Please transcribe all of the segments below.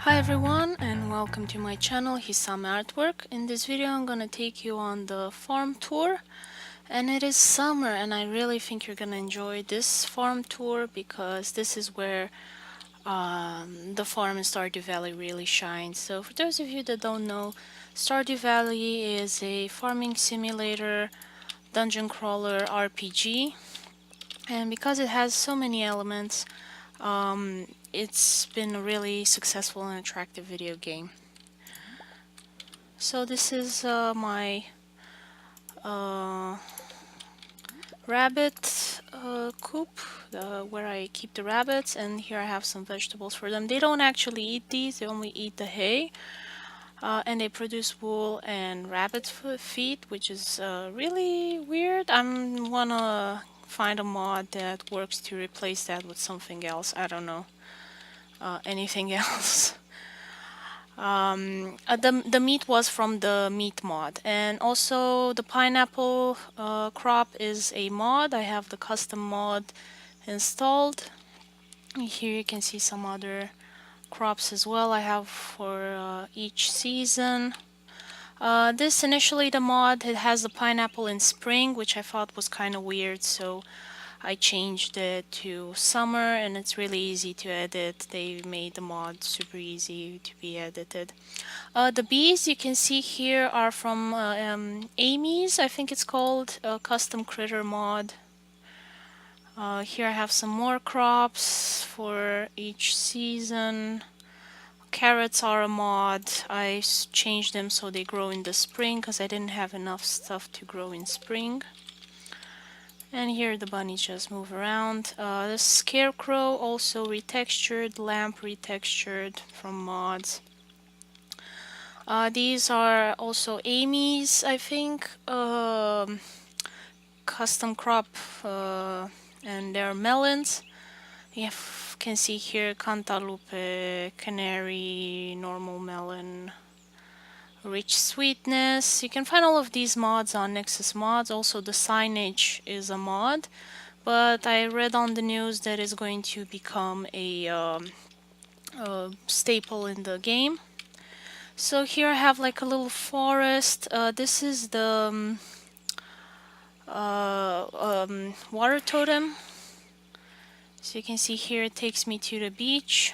Hi everyone and welcome to my channel Hisam Artwork. In this video I'm gonna take you on the farm tour, and it is summer and I really think you're gonna enjoy this farm tour because this is where the farm in Stardew Valley really shines. So for those of you that don't know, Stardew Valley is a farming simulator dungeon crawler RPG, and because it has so many elements, it's been a really successful and attractive video game. So this is my rabbit coop, where I keep the rabbits, and here I have some vegetables for them. They don't actually eat these, they only eat the hay, and they produce wool and rabbit feet, which is really weird. I'm wanna find a mod that works to replace that with something else. I don't know, anything else. The meat was from the meat mod, and also the pineapple crop is a mod. I have the custom mod installed. Here you can see some other crops as well I have for each season. This initially the mod, it has the pineapple in spring, which I thought was kind of weird, so I changed it to summer, and it's really easy to edit. They made the mod super easy to be edited. The bees you can see here are from Amy's, I think it's called, custom critter mod. Here I have some more crops for each season. Carrots are a mod. I changed them so they grow in the spring because I didn't have enough stuff to grow in spring. And here the bunnies just move around. The scarecrow also retextured, lamp retextured from mods. These are also Amy's, I think, custom crop, and they're melons. You can see here cantaloupe, canary, normal melon, rich sweetness. You can find all of these mods on Nexus Mods. Also the signage is a mod, but I read on the news that it's going to become a staple in the game. So here I have like a little forest. This is the water totem. So you can see here it takes me to the beach.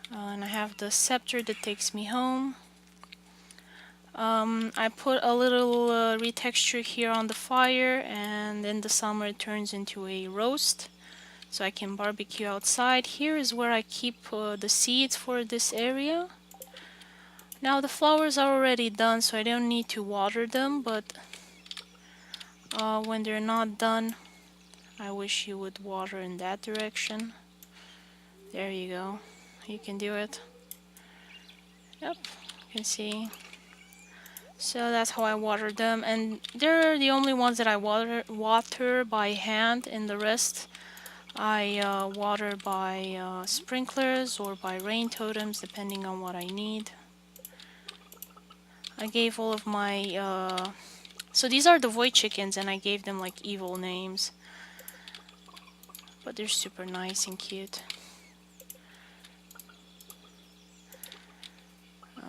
And I have the scepter that takes me home. I put a little retexture here on the fire, and in the summer it turns into a roast, so I can barbecue outside. Here is where I keep the seeds for this area. Now the flowers are already done, so I don't need to water them, but when they're not done, I wish you would water in that direction. There you go. You can do it. Yep, you can see. So that's how I water them, and they're the only ones that I water by hand, and the rest I water by sprinklers or by rain totems, depending on what I need. I gave all of my so these are the void chickens, and I gave them like evil names, but they're super nice and cute.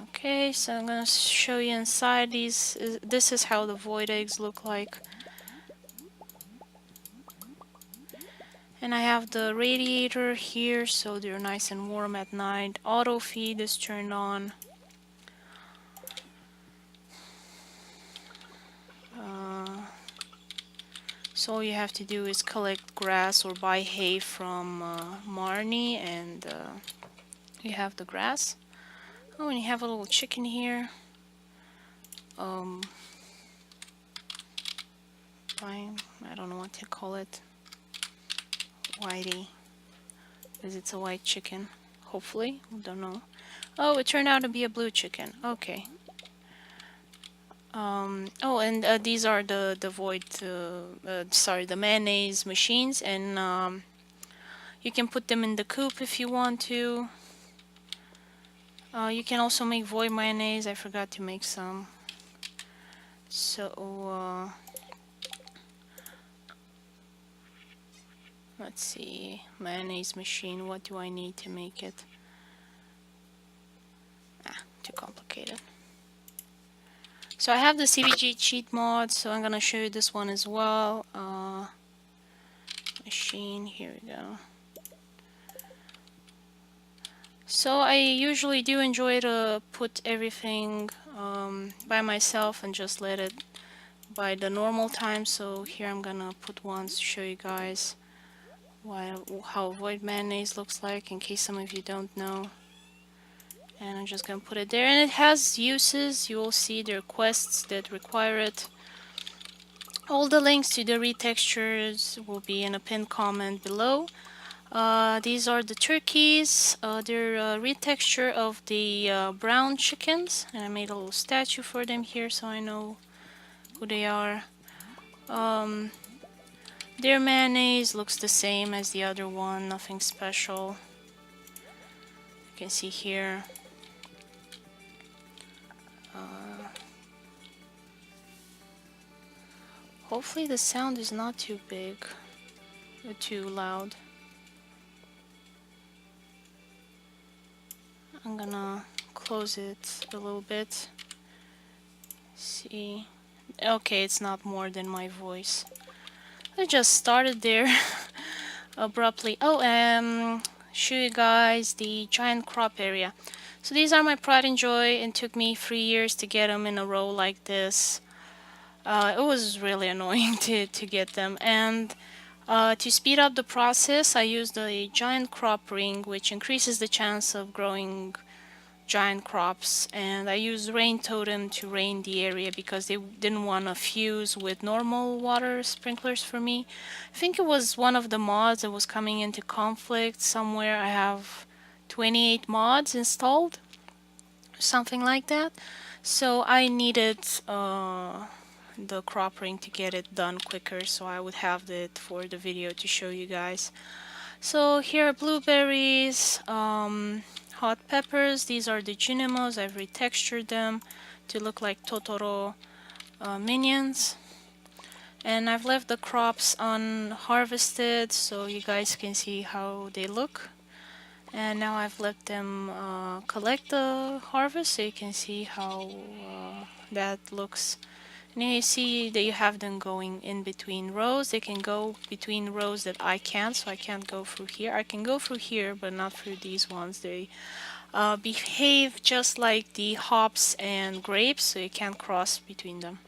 Okay, so I'm gonna show you inside these. This is how the void eggs look like. And I have the radiator here, so they're nice and warm at night. Auto feed is turned on. So all you have to do is collect grass or buy hay from Marnie, and you have the grass. Oh, and you have a little chicken here. I don't know what to call it. Whitey, because it's a white chicken. Hopefully, don't know. Oh, it turned out to be a blue chicken. Okay. Oh, and these are the void, sorry, the mayonnaise machines, and you can put them in the coop if you want to. You can also make void mayonnaise. I forgot to make some. So, let's see. Mayonnaise machine. What do I need to make it? too complicated. So I have the CBG cheat mod, so I'm gonna show you this one as well. Machine, here we go. So I usually do enjoy to put everything by myself and just let it by the normal time. So here I'm gonna put one to show you guys how void mayonnaise looks like, in case some of you don't know. And I'm just gonna put it there, and it has uses. You will see there are quests that require it. All the links to the retextures will be in a pinned comment below. These are the turkeys. They're a retexture of the brown chickens, and I made a little statue for them here so I know who they are. Their mayonnaise looks the same as the other one, nothing special. You can see here. Hopefully the sound is not too big or too loud. I'm gonna close it a little bit. See. Okay, it's not more than my voice. I just started there abruptly. Oh, show you guys the giant crop area. So these are my pride and joy. It took me 3 years to get them in a row like this. It was really annoying to get them, and to speed up the process I used a giant crop ring, which increases the chance of growing giant crops, and I used rain totem to rain the area because they didn't want to fuse with normal water sprinklers for me. I think it was one of the mods that was coming into conflict somewhere. I have 28 mods installed, something like that, so I needed the crop ring to get it done quicker, so I would have it for the video to show you guys. So here are blueberries, hot peppers. These are the Junimos. I've retextured them to look like Totoro minions, and I've left the crops unharvested so you guys can see how they look. And now I've let them collect the harvest so you can see how that looks. Now you see that you have them going in between rows. They can go between rows that I can't, so I can't go through here. I can go through here, but not through these ones. They behave just like the hops and grapes, so you can't cross between them.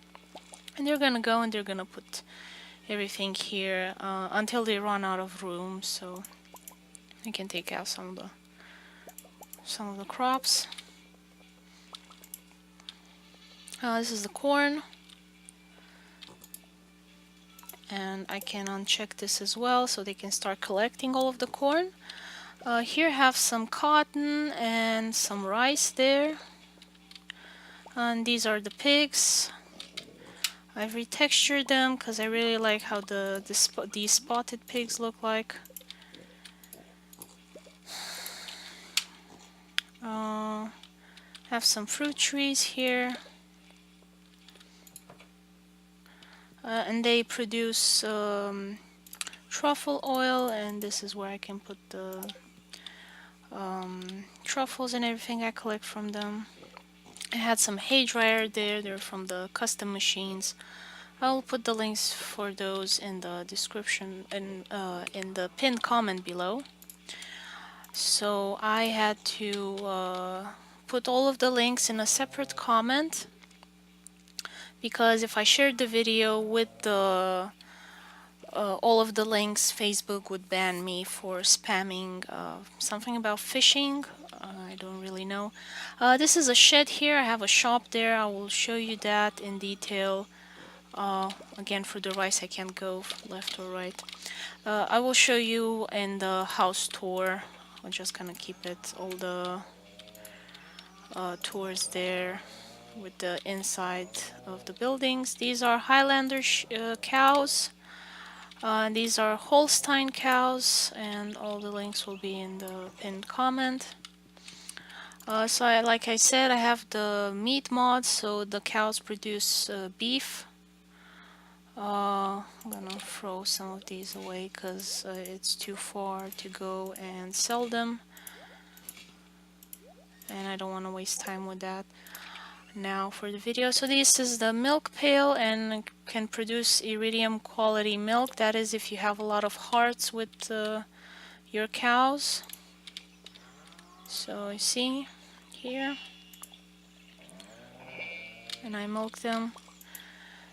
And they're gonna go and they're gonna put everything here until they run out of room, so I can take out some of the crops. This is the corn. And I can uncheck this as well so they can start collecting all of the corn. Here I have some cotton and some rice there. And these are the pigs. I've retextured them because I really like how these spotted pigs look like. Have some fruit trees here. And they produce truffle oil, and this is where I can put the truffles and everything I collect from them. I had some hay dryer there. They're from the custom machines. I'll put the links for those in the description and in the pinned comment below. So I had to put all of the links in a separate comment, because if I shared the video with the all of the links, Facebook would ban me for spamming something about fishing. I don't really know. This is a shed here. I have a shop there. I will show you that in detail. Again, for the rice I can't go left or right. I will show you in the house tour. I'm just gonna keep it all the tours there with the inside of the buildings. These are Highlander cows. These are Holstein cows, and all the links will be in the pinned comment. Like I said, I have the meat mod, so the cows produce beef. I'm gonna throw some of these away because it's too far to go and sell them. and I don't want to waste time with that now for the video. So this is the milk pail, and can produce iridium quality milk. That is if you have a lot of hearts with your cows. So you see here, and I milk them.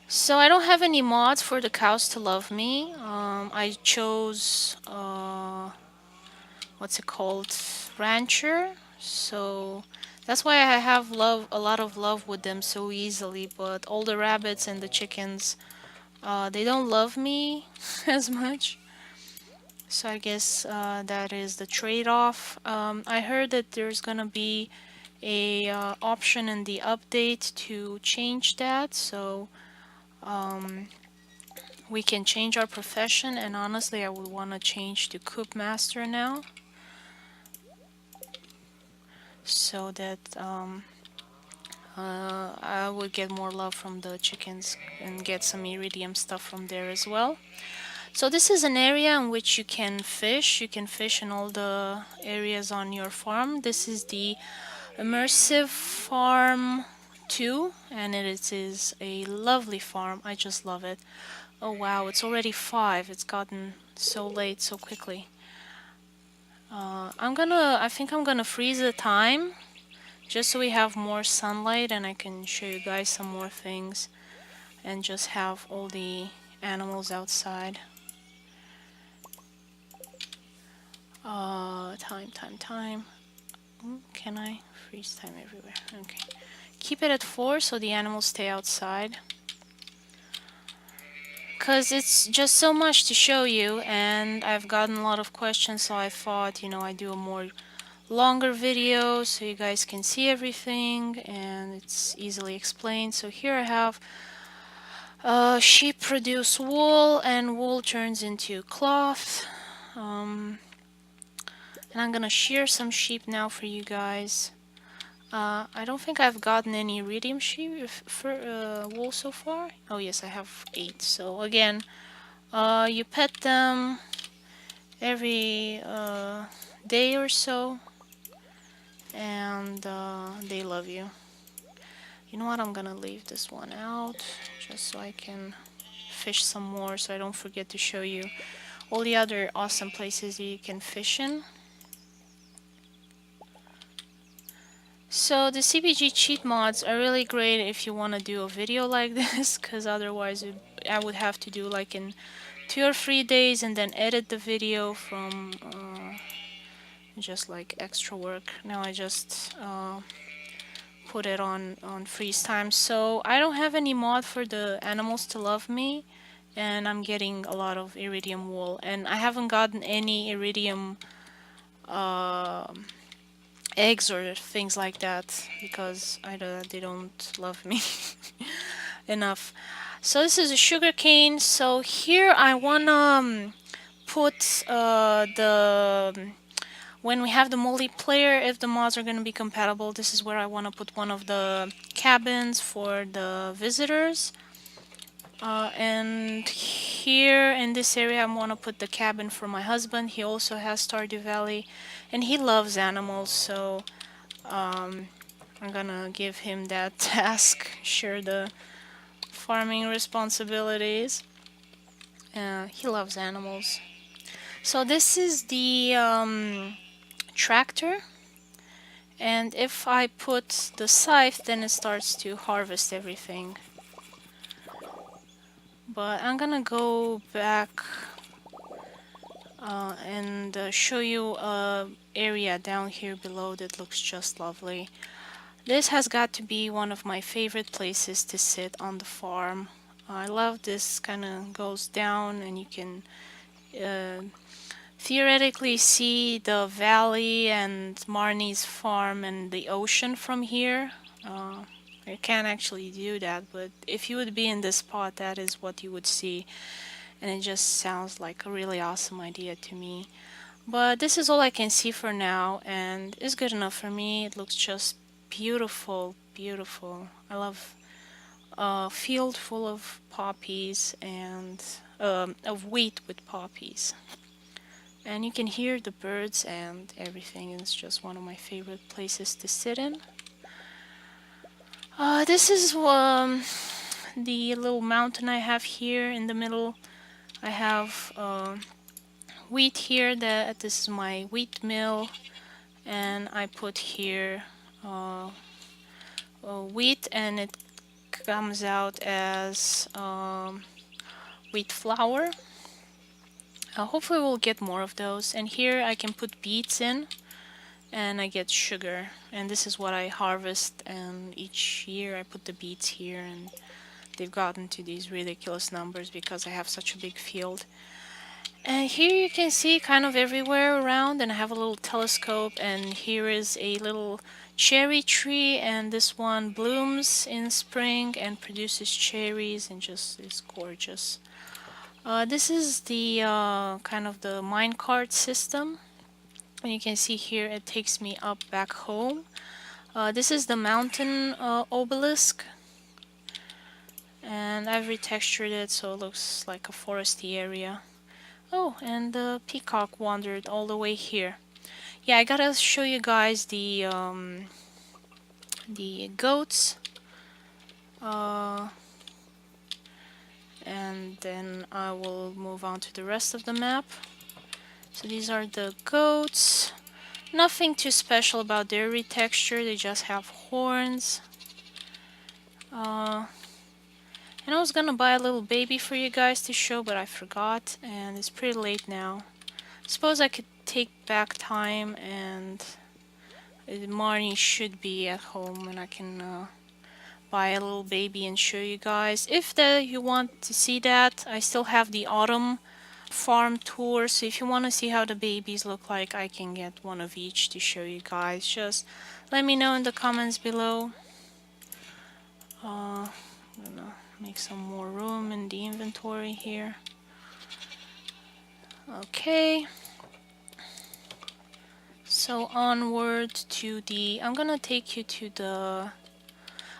So I don't have any mods for the cows to love me. I chose what's it called, rancher. So that's why I have a lot of love with them so easily. But all the rabbits and the chickens, they don't love me as much. So I guess that is the trade-off. I heard that there's gonna be a option in the update to change that. So we can change our profession, and honestly I would want to change to Coop Master now, so that I would get more love from the chickens and get some iridium stuff from there as well. So this is an area in which you can fish. You can fish in all the areas on your farm. This is the Immersive Farm 2, and it is a lovely farm. I just love it. Oh wow, it's already 5. It's gotten so late so quickly. I think I'm gonna freeze the time just so we have more sunlight and I can show you guys some more things and just have all the animals outside. Time. Can I freeze time everywhere? Okay. Keep it at 4 so the animals stay outside. Because it's just so much to show you, and I've gotten a lot of questions, so I thought, I'd do a more longer video so you guys can see everything and it's easily explained. So here I have sheep produce wool, and wool turns into cloth. And I'm gonna shear some sheep now for you guys. I don't think I've gotten any iridium sheep for wool so far. Oh yes, I have 8. So again, you pet them every day or so, and they love you. You know what, I'm gonna leave this one out just so I can fish some more, so I don't forget to show you all the other awesome places you can fish in. So the CBG cheat mods are really great if you want to do a video like this, because otherwise I would have to do like in 2 or 3 days and then edit the video from just like extra work. Now I just put it on freeze time. So I don't have any mod for the animals to love me, and I'm getting a lot of iridium wool, and I haven't gotten any iridium eggs or things like that because they don't love me enough. So this is a sugarcane. So here I wanna put when we have the multiplayer, if the mods are going to be compatible, this is where I want to put one of the cabins for the visitors. And here in this area I want to put the cabin for my husband. He also has Stardew Valley and he loves animals, so I'm gonna give him that task, share the farming responsibilities. He loves animals. So this is the tractor, and if I put the scythe, then it starts to harvest everything. But I'm gonna go back and show you a area down here below that looks just lovely. This has got to be one of my favorite places to sit on the farm. I love this, kind of goes down and you can theoretically see the valley and Marnie's farm and the ocean from here. I can't actually do that, but if you would be in this spot, that is what you would see, and it just sounds like a really awesome idea to me. But this is all I can see for now, and it's good enough for me. It looks just beautiful, beautiful. I love a field full of poppies and of wheat with poppies. and you can hear the birds and everything. It's just one of my favorite places to sit in. This is the little mountain I have here in the middle. I have wheat here. This is my wheat mill, and I put here wheat, and it comes out as wheat flour. Hopefully we'll get more of those. And here I can put beets in, and I get sugar. And this is what I harvest, and each year I put the beets here, and they've gotten to these ridiculous numbers because I have such a big field. And here you can see kind of everywhere around, and I have a little telescope, and here is a little cherry tree, and this one blooms in spring and produces cherries and just is gorgeous. This is the kind of the minecart system, and you can see here it takes me up back home. This is the mountain obelisk, and I've retextured it so it looks like a foresty area. Oh, and the peacock wandered all the way here. Yeah, I gotta show you guys the goats. And then I will move on to the rest of the map. So these are the goats. Nothing too special about their retexture, they just have horns. And I was gonna buy a little baby for you guys to show, but I forgot, and it's pretty late now. Suppose I could take back time, and Marnie should be at home, and I can buy a little baby and show you guys. If you want to see that, I still have the autumn farm tour, so if you want to see how the babies look like, I can get one of each to show you guys. Just let me know in the comments below. I'm gonna make some more room in the inventory here. Okay, so onward to I'm gonna take you to the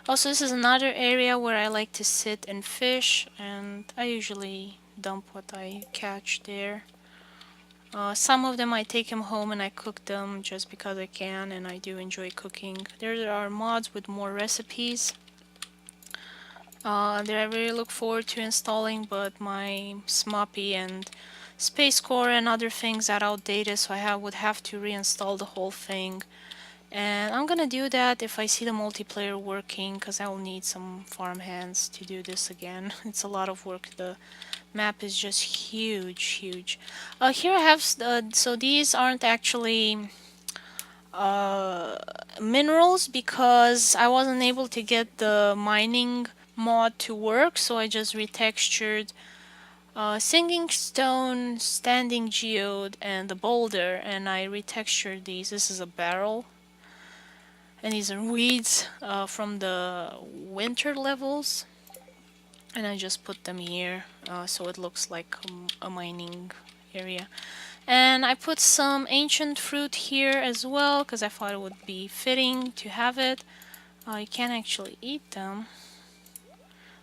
also, this is another area where I like to sit and fish, and I usually dump what I catch there. Some of them I take them home and I cook them just because I can, and I do enjoy cooking. There are mods with more recipes that I really look forward to installing, but my Smoppy and Space Core and other things are outdated, so I would have to reinstall the whole thing. And I'm gonna do that if I see the multiplayer working, because I will need some farm hands to do this again. It's a lot of work. The map is just huge. Here I have, so these aren't actually minerals because I wasn't able to get the mining mod to work, so I just retextured Singing Stone, Standing Geode, and the Boulder, and I retextured these. This is a barrel. And these are weeds from the winter levels, and I just put them here so it looks like a mining area. And I put some ancient fruit here as well because I thought it would be fitting to have it. You can't actually eat them.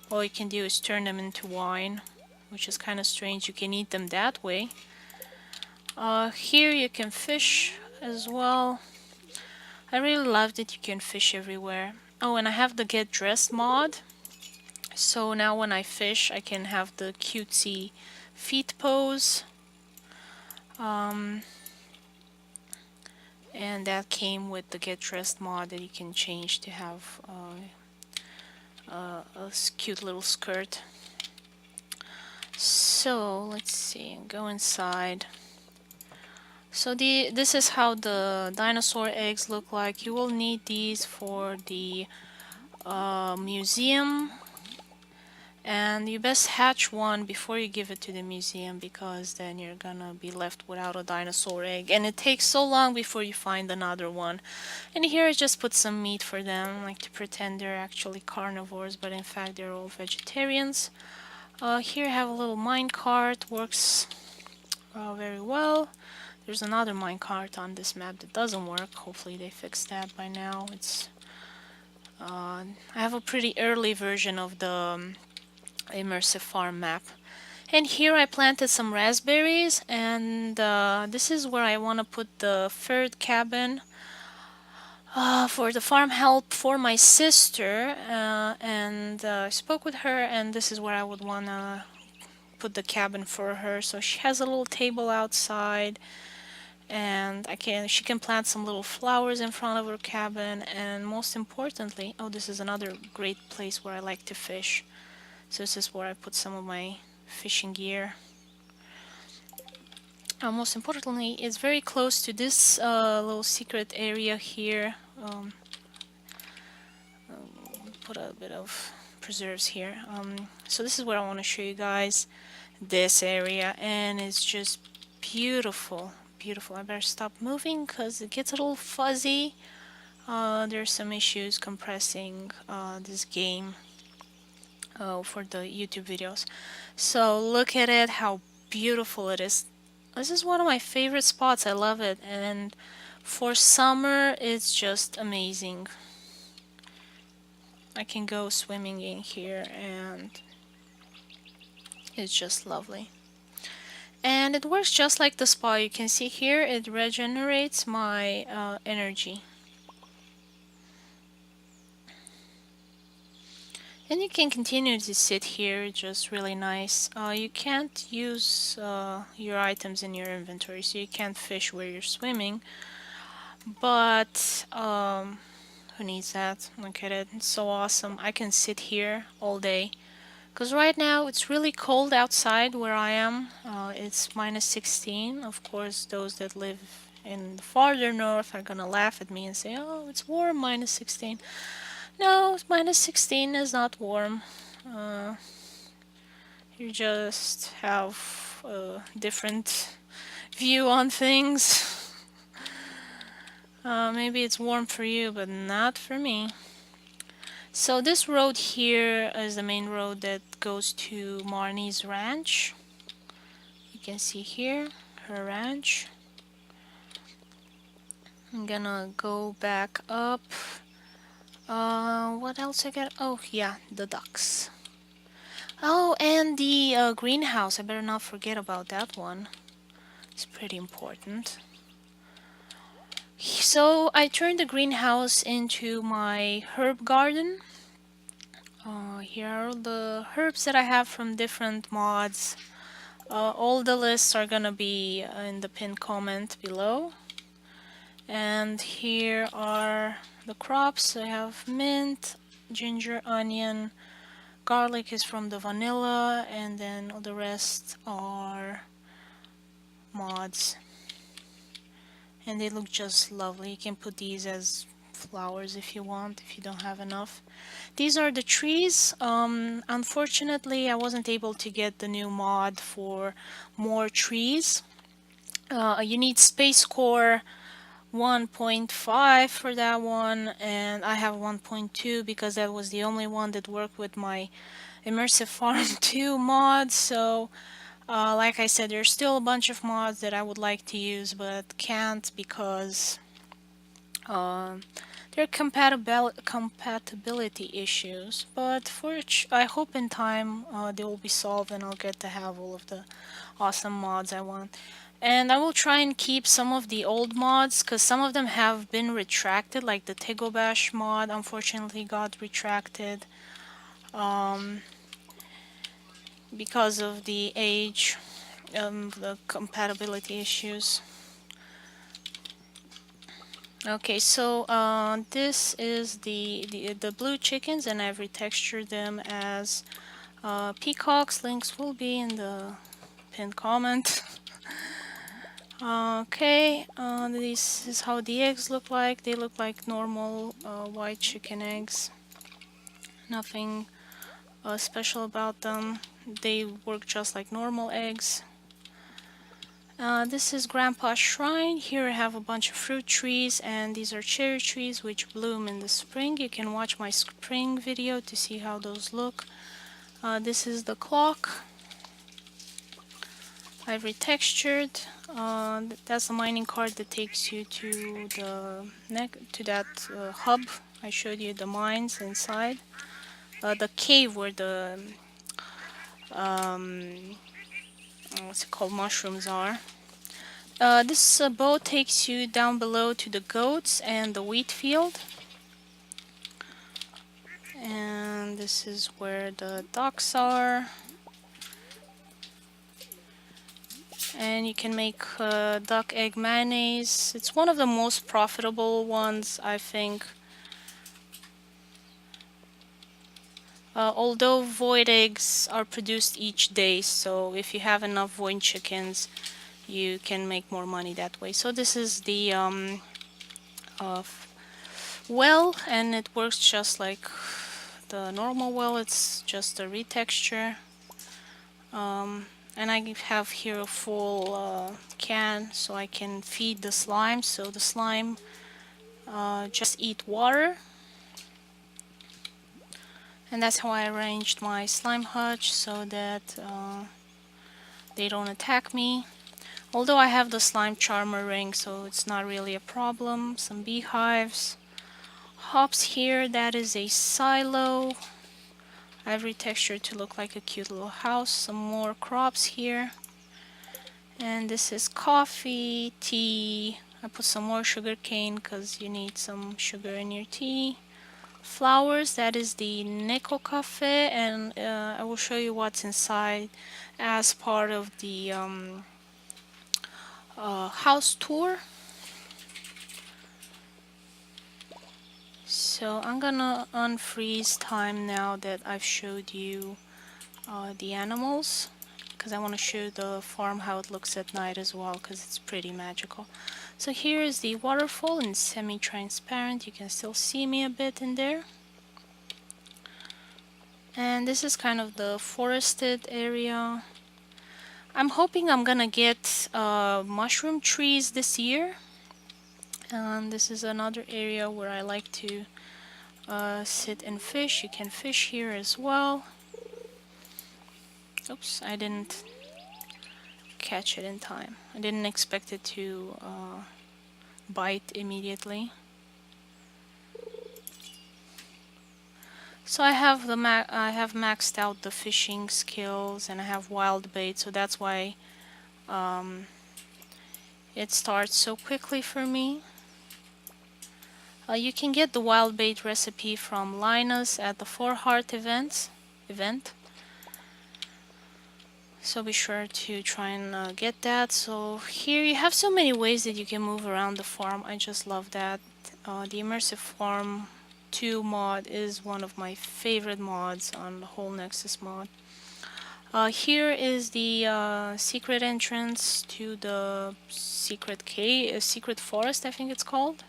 All you can do is turn them into wine, which is kind of strange. You can eat them that way. Here you can fish as well. I really love that you can fish everywhere. Oh, and I have the get dressed mod. So now when I fish, I can have the cutesy feet pose. And that came with the get dressed mod that you can change to have a cute little skirt. So let's see, go inside. So this is how the dinosaur eggs look like. You will need these for the museum, and you best hatch one before you give it to the museum, because then you're gonna be left without a dinosaur egg, and it takes so long before you find another one. And here I just put some meat for them, like to pretend they're actually carnivores, but in fact they're all vegetarians. Here I have a little minecart, works very well. There's another minecart on this map that doesn't work. Hopefully they fixed that by now. I have a pretty early version of the immersive farm map. And here I planted some raspberries, and this is where I want to put the third cabin for the farm help for my sister. And I spoke with her, and this is where I would want to put the cabin for her. So she has a little table outside, and she can plant some little flowers in front of her cabin. And most importantly, oh, this is another great place where I like to fish. So this is where I put some of my fishing gear. Most importantly, it's very close to this little secret area here. Put a bit of preserves here. So this is where I want to show you guys this area, and it's just beautiful, beautiful. I better stop moving because it gets a little fuzzy. There's some issues compressing this game for the YouTube videos. So look at it, how beautiful it is. This is one of my favorite spots. I love it, and for summer it's just amazing. I can go swimming in here and it's just lovely. And it works just like the spa. You can see here it regenerates my energy. And you can continue to sit here, just really nice. You can't use your items in your inventory, so you can't fish where you're swimming. But who needs that? Look at it, it's so awesome. I can sit here all day. Because right now it's really cold outside where I am. It's -16. Of course, those that live in the farther north are gonna laugh at me and say, oh, it's warm, -16. No, -16 is not warm. You just have a different view on things. Maybe it's warm for you, but not for me. So this road here is the main road that goes to Marnie's ranch. You can see here her ranch. I'm gonna go back up. What else I got? Oh yeah, the ducks. Oh, and the greenhouse. I better not forget about that one. It's pretty important. So I turned the greenhouse into my herb garden. Here are the herbs that I have from different mods. All the lists are gonna be in the pinned comment below. And here are the crops. I have mint, ginger, onion, garlic is from the vanilla, and then all the rest are mods. And they look just lovely. You can put these as flowers if you want, if you don't have enough. These are the trees. Unfortunately, I wasn't able to get the new mod for more trees. You need Space Core 1.5 for that one, and I have 1.2 because that was the only one that worked with my Immersive Farm 2 mod. So like I said, there's still a bunch of mods that I would like to use but can't because there are compatibility issues, but for which I hope in time they will be solved and I'll get to have all of the awesome mods I want. And I will try and keep some of the old mods because some of them have been retracted, like the Tigobash mod unfortunately got retracted because of the age, the compatibility issues. Okay, so this is the blue chickens, and I've retextured them as peacocks. Links will be in the pinned comment. Okay, this is how the eggs look like. They look like normal white chicken eggs. Nothing special about them. They work just like normal eggs. This is Grandpa's shrine. Here I have a bunch of fruit trees, and these are cherry trees which bloom in the spring. You can watch my spring video to see how those look. This is the clock. I've retextured. That's a mining cart that takes you to that hub. I showed you the mines inside. The cave where the what's it called, mushrooms are. This boat takes you down below to the goats and the wheat field. And this is where the ducks are. And you can make duck egg mayonnaise. It's one of the most profitable ones, I think. Although void eggs are produced each day, so if you have enough void chickens, you can make more money that way. So this is the well, and it works just like the normal well. It's just a retexture. And I have here a full can so I can feed the slime. So the slime just eat water. And that's how I arranged my slime hutch so that they don't attack me. Although I have the slime charmer ring, so it's not really a problem. Some beehives. Hops here, that is a silo. I have retextured to look like a cute little house. Some more crops here. And this is coffee, tea. I put some more sugarcane because you need some sugar in your tea. Flowers, that is the Neko Cafe, and I will show you what's inside as part of the house tour. So I'm gonna unfreeze time now that I've showed you the animals, because I want to show the farm how it looks at night as well, because it's pretty magical. So here is the waterfall in semi-transparent. You can still see me a bit in there. And this is kind of the forested area. I'm hoping I'm gonna get mushroom trees this year. And this is another area where I like to sit and fish. You can fish here as well. Oops, I didn't catch it in time. I didn't expect it to bite immediately. So I have maxed out the fishing skills, and I have wild bait, so that's why it starts so quickly for me. You can get the wild bait recipe from Linus at the 4 Heart event. So be sure to try and get that. So here you have so many ways that you can move around the farm. I just love that. The Immersive Farm 2 mod is one of my favorite mods on the whole Nexus mod. Here is the secret entrance to the secret cave, secret forest, I think it's called.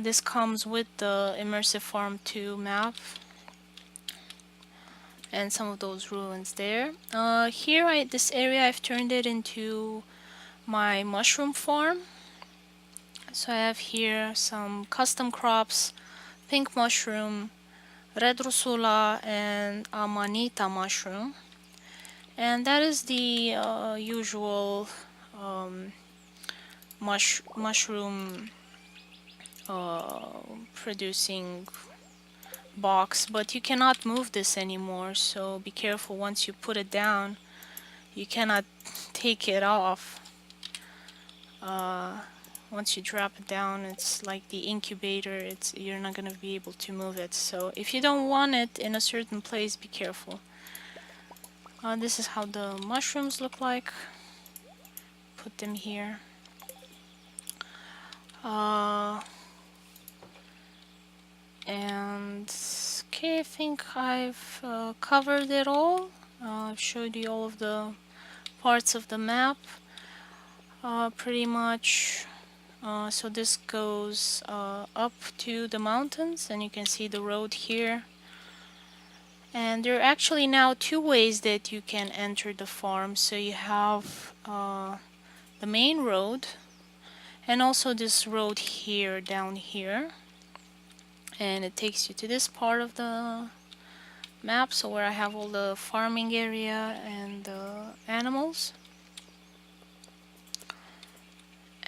This comes with the Immersive Farm 2 map and some of those ruins there. Here, this area, I've turned it into my mushroom farm. So I have here some custom crops, pink mushroom, red rusula, and amanita mushroom. And that is the usual mushroom producing box, but you cannot move this anymore, so be careful. Once you put it down, you cannot take it off. Once you drop it down, it's like the incubator, you're not gonna be able to move it. So if you don't want it in a certain place, be careful. This is how the mushrooms look like. Put them here. And okay, I think I've covered it all. I've showed you all of the parts of the map pretty much. So this goes up to the mountains, and you can see the road here. And there are actually now 2 ways that you can enter the farm. So you have the main road, and also this road here, down here. And it takes you to this part of the map, so where I have all the farming area and the animals.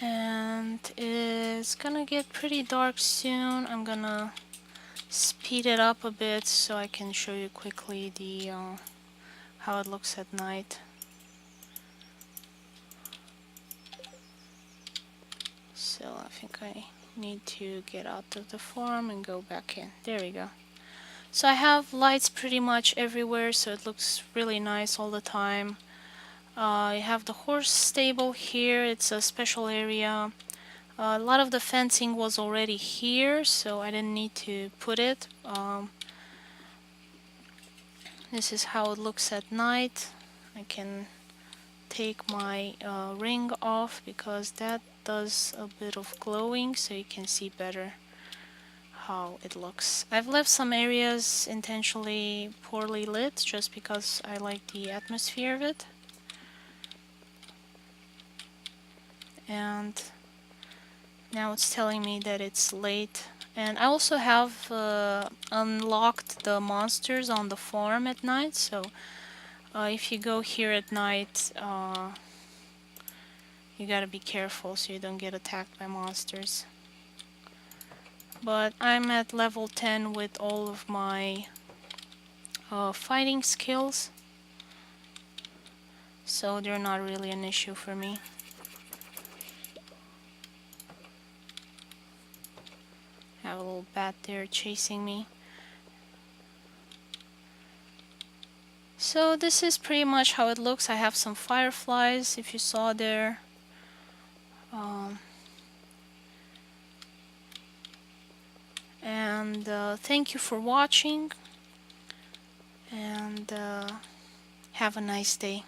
And it's gonna get pretty dark soon. I'm gonna speed it up a bit so I can show you quickly the how it looks at night. So I think I need to get out of the farm and go back in. There we go. So I have lights pretty much everywhere, so it looks really nice all the time. I have the horse stable here. It's a special area. A lot of the fencing was already here, so I didn't need to put it. This is how it looks at night. I can take my ring off because that does a bit of glowing, so you can see better how it looks. I've left some areas intentionally poorly lit just because I like the atmosphere of it. And now it's telling me that it's late. And I also have unlocked the monsters on the farm at night, so if you go here at night, you gotta be careful so you don't get attacked by monsters. But I'm at level 10 with all of my fighting skills, so they're not really an issue for me. I have a little bat there chasing me. So this is pretty much how it looks. I have some fireflies, if you saw there. And thank you for watching, and have a nice day.